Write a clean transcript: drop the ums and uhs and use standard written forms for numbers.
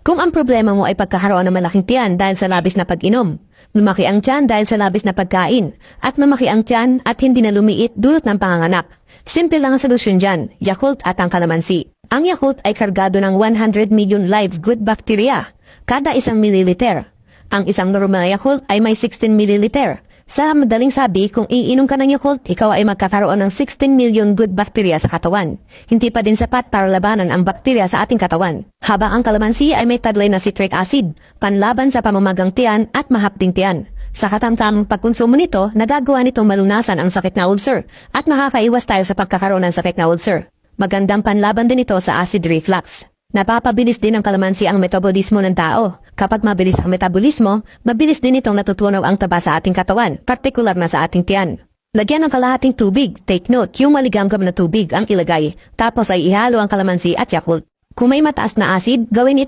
Kung ang problema mo ay pagkakaroon ng malaking tiyan dahil sa labis na pag-inom, lumaki ang tiyan dahil sa labis na pagkain, at lumaki ang tiyan at hindi na lumiit dulot ng panganganak, simple lang ang solusyon dyan, Yakult at ang kalamansi. Ang Yakult ay kargado ng 100 million live good bacteria kada isang mililiter. Ang isang normal na Yakult ay may 16 mililiter. Sa madaling sabi, kung iinom ka ng Yakult, ikaw ay magkakaroon ng 16 million good bacteria sa katawan. Hindi pa din sapat para labanan ang bakterya sa ating katawan. Habang ang kalamansi ay may taglay na citric acid, panlaban sa pamamagang tiyan at mahapding tiyan. Sa katamtamang pagkonsumo nito, nagagawa nitong malunasan ang sakit na ulcer at makakaiwas tayo sa pagkakaroon ng sakit na ulcer. Magandang panlaban din ito sa acid reflux. Napapabilis din ng kalamansi ang metabolismo ng tao. Kapag mabilis ang metabolismo, mabilis din itong natutunaw ang taba sa ating katawan, partikular na sa ating tiyan. Lagyan ng kalahating tubig. Take note, yung maligamgam na tubig ang ilagay. Tapos ay ihalo ang kalamansi at Yakult. Kung may mataas na acid, gawin ito